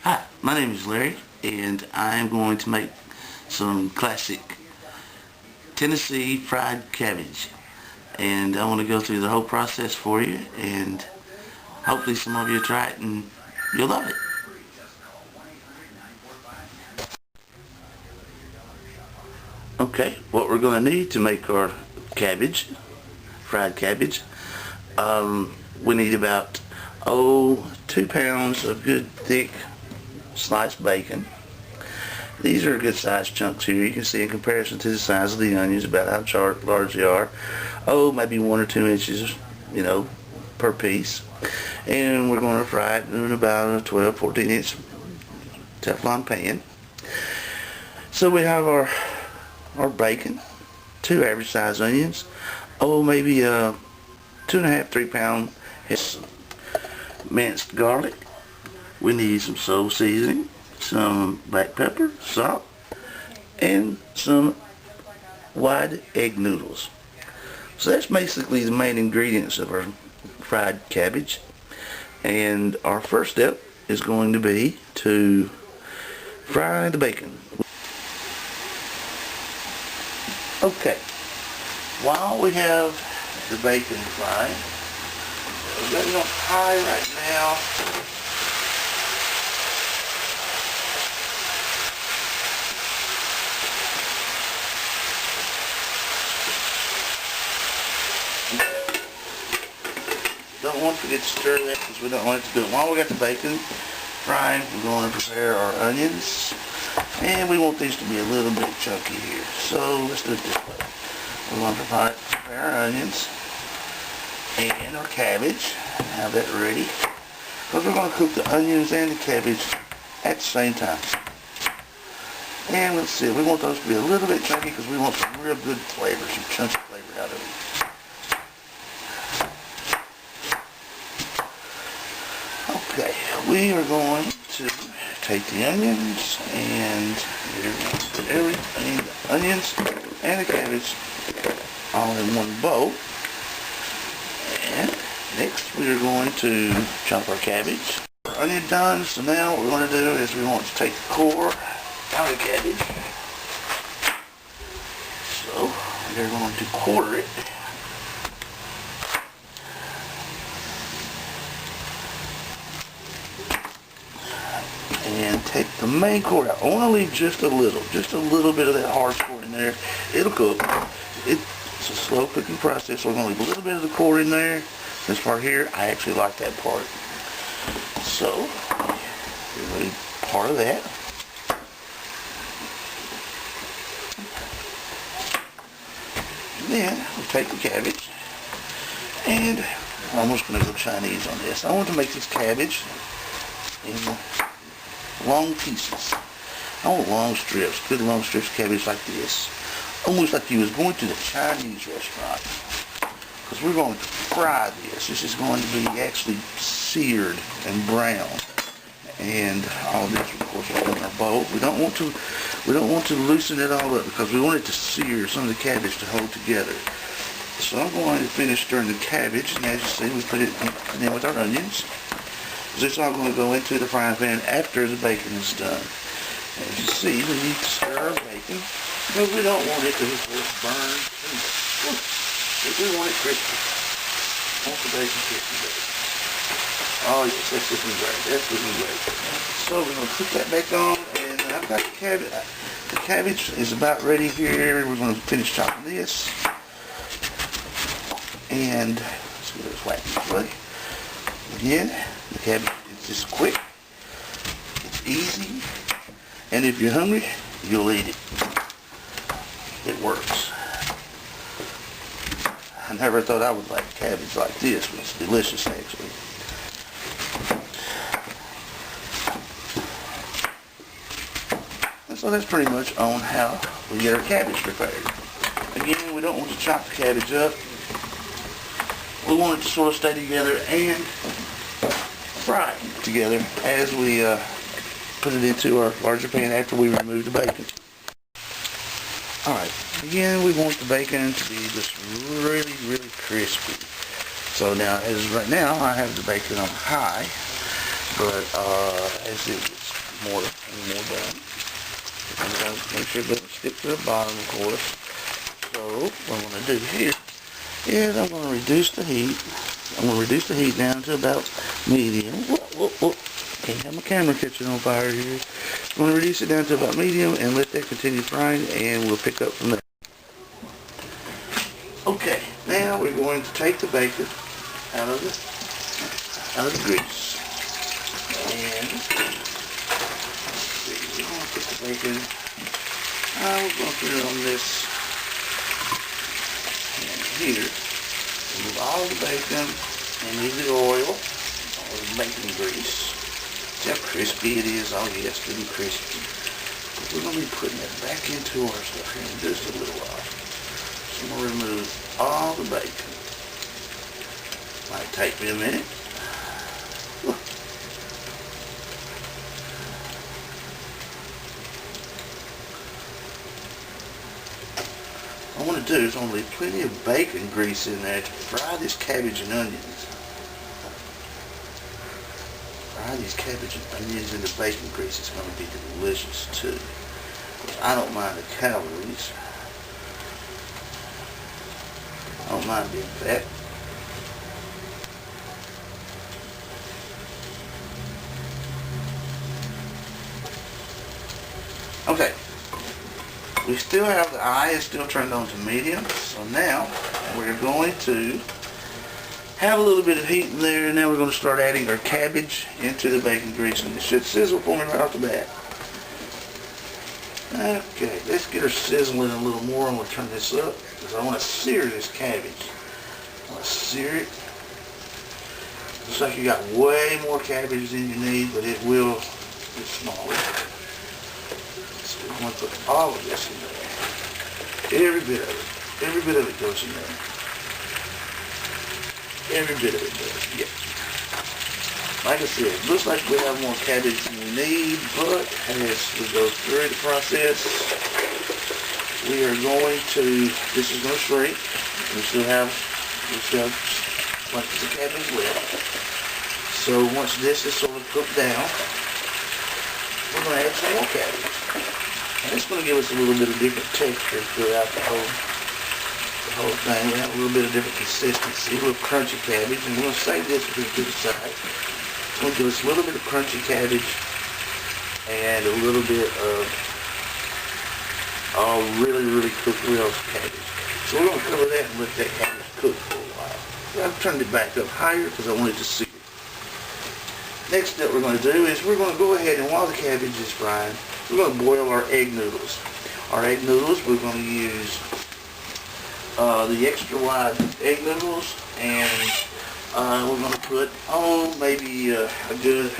Hi, my name is Larry, and I am going to make some classic Tennessee fried cabbage. And I want to go through the whole process for you, and hopefully some of you try it and you'll love it. Okay, what we're going to need to make our cabbage, fried cabbage, we need about 2 pounds of good thick sliced bacon. These are good sized chunks here. You can see in comparison to the size of the onions about how large they are. Maybe 1 or 2 inches, per piece. And we're going to fry it in about a 12-14 inch Teflon pan. So we have our bacon, 2 average sized onions, maybe 2.5-3 pound minced garlic. We need some soul seasoning, some black pepper, salt, and some wide egg noodles. So that's basically the main ingredients of our fried cabbage. And our first step is going to be to fry the bacon. Okay, while we have the bacon frying, we're going on high right now. Don't want to forget to stir that because we don't want it to go. While we got the bacon frying, we're going to prepare our onions. And we want these to be a little bit chunky here. So let's do it this way. We're going to prepare our onions and our cabbage. Have that ready. Because we're going to cook the onions and the cabbage at the same time. And let's see, we want those to be a little bit chunky because we want some real good flavor, some chunky flavor out of it. Okay, we are going to take the onions and we're going to put everything, the onions and the cabbage all in one bowl. And next we are going to chop our cabbage. Our onion done, so now what we're going to do is we want to take the core out of the cabbage. So we're going to quarter it. And take the main core out. I want to leave just a little bit of that hard core in there. It'll cook. It's a slow cooking process, so we're going to leave a little bit of the core in there. This part here, I actually like that part. So, we'll leave part of that. And then, we'll take the cabbage, and I'm almost going to go Chinese on this. I want to make this cabbage in long pieces. I want long strips, good long strips of cabbage like this. Almost like you was going to the Chinese restaurant. Because we're going to fry this. This is going to be actually seared and brown. And all this, of course, will go in our bowl. We don't want to loosen it all up because we want it to sear some of the cabbage to hold together. So I'm going to finish stirring the cabbage, and as you see, we put it in with our onions. This is all going to go into the frying pan after the bacon is done. As you see, we need to stir our bacon because we don't want it to burn. We want it crispy. We want the bacon crispy. Oh yes, that's looking great. That's looking great. So we're going to put that back on, and I've got the cabbage. The cabbage is about ready here. We're going to finish chopping this. And let's get this whacked this way. Again, the cabbage is just quick, it's easy, and if you're hungry, you'll eat it. It works. I never thought I would like cabbage like this, but it's delicious actually. And so that's pretty much on how we get our cabbage prepared. Again, we don't want to chop the cabbage up. We want it to sort of stay together and fry together as we put it into our larger pan after we remove the bacon. Alright, again we want the bacon to be just really, really crispy. So now, as right now, I have the bacon on high, but as it gets mortar and more done. Sometimes make sure it doesn't stick to the bottom, of course. So what I'm going to do here is I'm going to reduce the heat. I'm going to reduce the heat down to about medium. Can't have my camera catching on fire here. I'm going to reduce it down to about medium and let that continue frying, and we'll pick up from there. Okay, now we're going to take the bacon out of the grease. And we're going to put the bacon, we're going to put it on this and here. Remove all the bacon and leave the oil or the bacon grease. See how crispy it is? Oh yes, it'll be crispy. But we're going to be putting it back into our stuff here in just a little while. So I'm going to remove all the bacon. Might take me a minute. What I want to do is I'm going to leave plenty of bacon grease in there to fry this cabbage and onions. Fry these cabbage and onions in the bacon grease. It's going to be delicious too. I don't mind the calories. I don't mind being fat. Okay. We still have the eye is still turned on to medium. So now we're going to have a little bit of heat in there, and now we're going to start adding our cabbage into the bacon grease, and it should sizzle for me right off the bat. Okay, let's get her sizzling a little more. I'm going to turn this up because I want to sear this cabbage. I want to sear it. Looks like you got way more cabbage than you need, but it will get smaller. So we're going to put all of this in there. Every bit of it. Every bit of it goes in there. Every bit of it does, yeah. Like I said, it looks like we have more cabbage than we need, but as we go through the process, we are going to, this is going to shrink. We still have bunches of cabbage left. So once this is sort of cooked down, we're going to add some more cabbage. And it's going to give us a little bit of different texture throughout the whole thing. We have a little bit of different consistency, a little crunchy cabbage, and we're going to save this to the side. It's going to give us a little bit of crunchy cabbage and a little bit of really cooked real cabbage. So we're going to cover that and let that cabbage cook for a while. I've turned it back up higher because I want it to sear. Next step we're going to do is we're going to go ahead and while the cabbage is frying, we're going to boil our egg noodles. Our egg noodles, we're going to use the extra wide egg noodles, and we're going to put maybe a good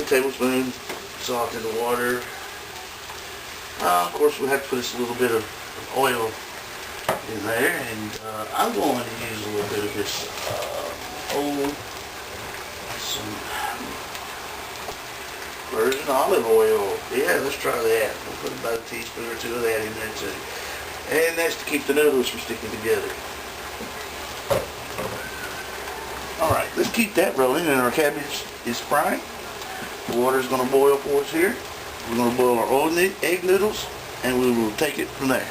tablespoon salt in the water. Of course, we have to put a little bit of oil in there, and I'm going to use a little bit of this some virgin olive oil. Yeah, let's try that. We'll put about a teaspoon or two of that in there too. And that's to keep the noodles from sticking together. Alright, let's keep that rolling, and our cabbage is frying. The water's going to boil for us here. We're going to boil our old egg noodles, and we will take it from there.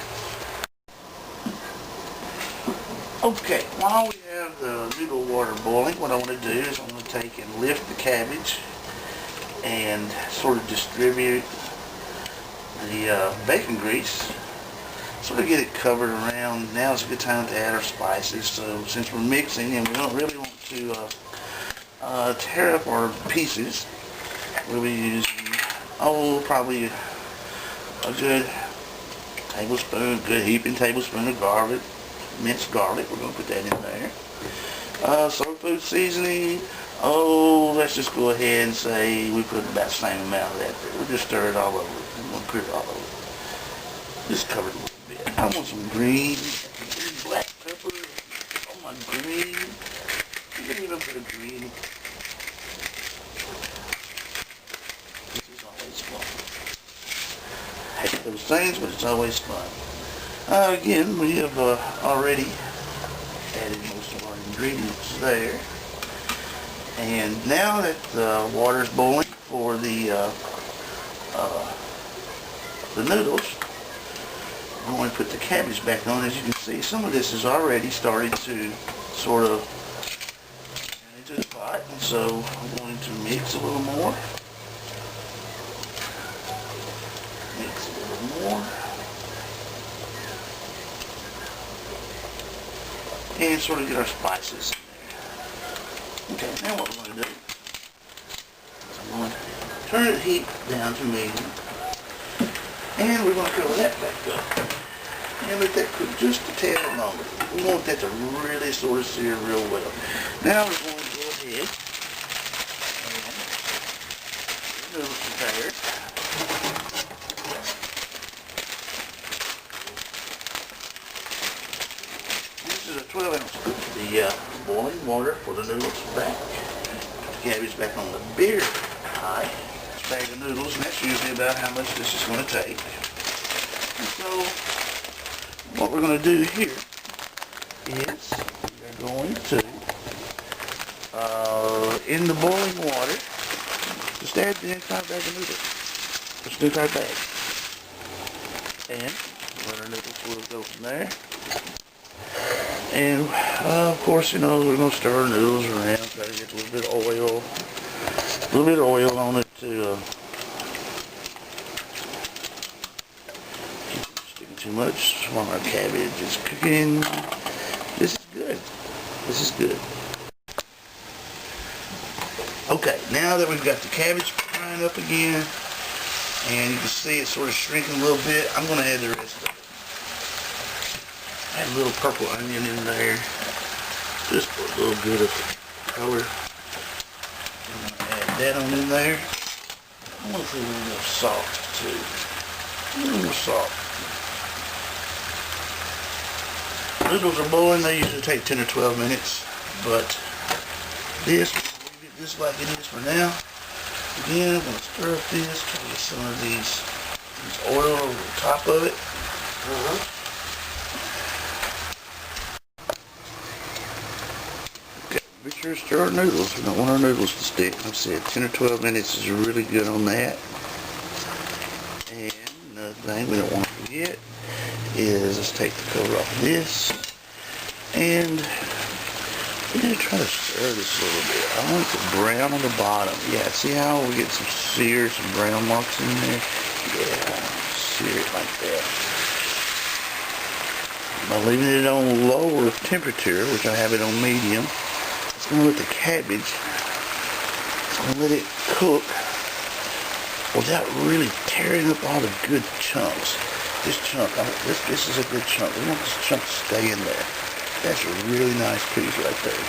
Okay, while we have the noodle water boiling, what I want to do is I'm going to take and lift the cabbage and sort of distribute the bacon grease, sort of get it covered around. Now is a good time to add our spices. So since we're mixing and we don't really want to tear up our pieces, we'll be using probably a good tablespoon, good heaping tablespoon of garlic, minced garlic. We're going to put that in there. Soul food seasoning. Let's just go ahead and say we put about the same amount of that there. We'll just stir it all over. We're going to put it all over. Just cover it a little bit. I want some green black pepper. Oh my green. Give me a little bit of green. This is always fun. I hate those things, but it's always fun. Again, we have already added most of our ingredients there. And now that the water's boiling for the noodles, I'm going to put the cabbage back on. As you can see, some of this is already starting to sort of turn into the pot, and so I'm going to mix a little more. Mix a little more. And sort of get our spices in there. Okay, now what we're going to do is I'm going to turn the heat down to medium. And we're going to cover that back up. And let that cook just a tad longer. We want that to really sort of sear real well. Now we're going to go ahead and get the noodles prepared. This is a 12-ounce scoop. The boiling water for the noodles back. Put the cabbage back on the very high. Bag of noodles, and that's usually about how much this is going to take. And so what we're going to do here is we're going to in the boiling water just add the entire bag of noodles, just the entire bag, and let our noodles will go from there. And of course, you know, we're going to stir our noodles around, try to get a little bit of oil on it to keep it sticking too much while our cabbage is cooking. This is good. This is good. Okay, now that we've got the cabbage frying up again, and you can see it's sort of shrinking a little bit, I'm going to add the rest of it. Add a little purple onion in there, just for a little bit of color. I'm going to add that on in there. I want to put a little more salt too. A little more salt. Noodles are boiling. They usually take 10 or 12 minutes, but this, leave it just like it is for now. Again, I'm going to stir up this, try to get some of these oil over the top of it. Okay, be sure to stir our noodles. We don't want our noodles to stick. Like I said, 10 or 12 minutes is really good on that. And another thing we don't want to forget is let's take the cover off of this, and we're going to try to stir this a little bit. I want it to brown on the bottom. Yeah, see how we get some sear, some brown marks in there? Yeah, sear it like that. By leaving it on lower temperature, which I have it on medium, it's going to let the cabbage, it's going to let it cook without really tearing up all the good chunks. This chunk, this is a good chunk. We want this chunk to stay in there. That's a really nice piece right there.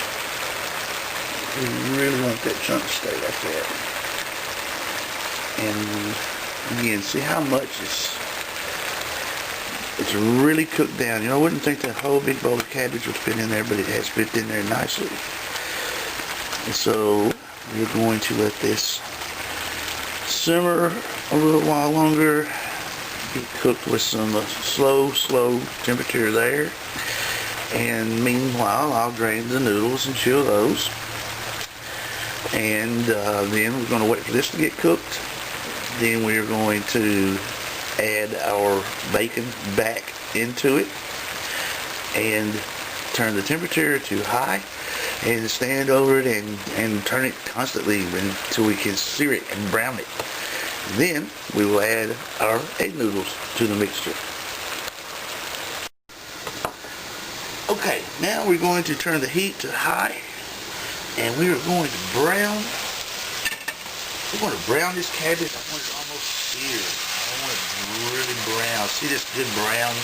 We really want that chunk to stay like that. And again, see how much it's really cooked down. You know, I wouldn't think that whole big bowl of cabbage would fit in there, but it has fit in there nicely. And so we're going to let this simmer a little while longer. Get cooked with some slow temperature there. And meanwhile, I'll drain the noodles and chill those. And then we're going to wait for this to get cooked. Then we're going to add our bacon back into it and turn the temperature to high and stand over it and turn it constantly until we can sear it and brown it. Then we will add our egg noodles to the mixture. Okay, now we're going to turn the heat to high, and we are going to brown. We're going to brown this cabbage. I want it almost seared. I want it really brown. See this good brown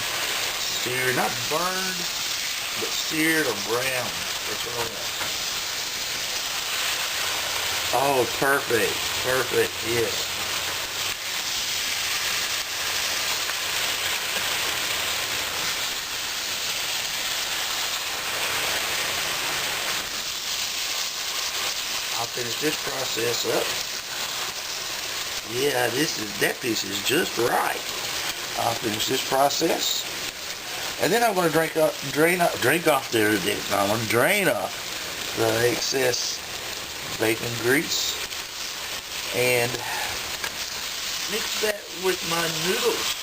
seared, not burned, but seared or brown. That's what I want. Oh, perfect, perfect, yes. I'll finish this process up. Yeah, that piece is just right. I'll finish this process, and then I'm going to drain off the excess bacon grease, and mix that with my noodles.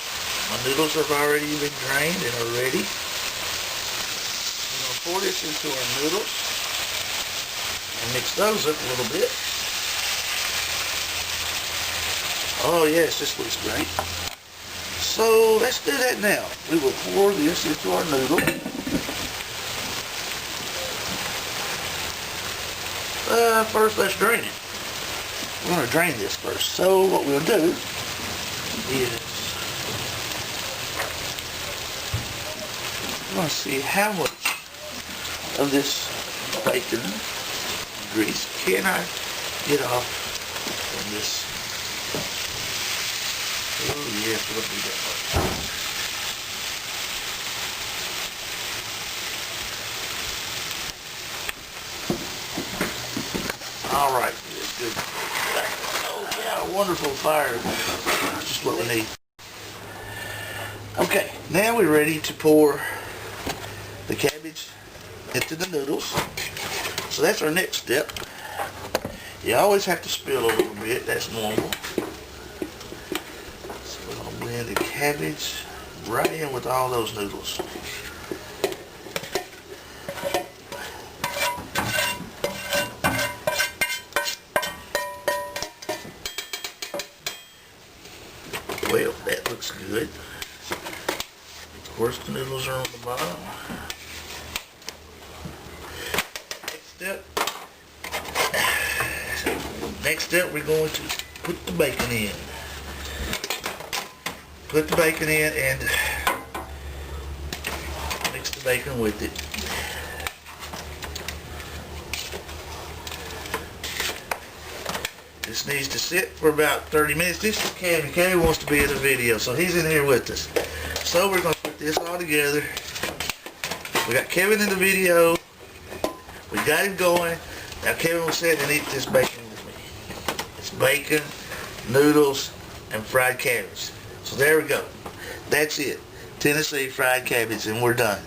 My noodles have already been drained and are ready. I'm going to pour this into our noodles and mix those up a little bit. Oh yes, this looks great. So let's do that now. We will pour this into our noodle. First let's drain it. We're going to drain this first. So what we'll do is we're going to see how much of this bacon grease can I get off from this. Oh yes, we'll do that much. Alright, good. Oh yeah, wonderful fire. Just what we need. Okay, now we're ready to pour the cabbage into the noodles. So that's our next step. You always have to spill a little bit, that's normal. So we're going to blend the cabbage right in with all those noodles. Well, that looks good. Of course, the noodles are on the bottom. Next step, we're going to put the bacon in. Put the bacon in and mix the bacon with it. This needs to sit for about 30 minutes. This is Kevin. Kevin wants to be in the video, so he's in here with us. So we're going to put this all together. We got Kevin in the video. We got him going. Now Kevin will sit and eat this bacon with me. It's bacon, noodles, and fried cabbage. So there we go. That's it. Tennessee fried cabbage, and we're done.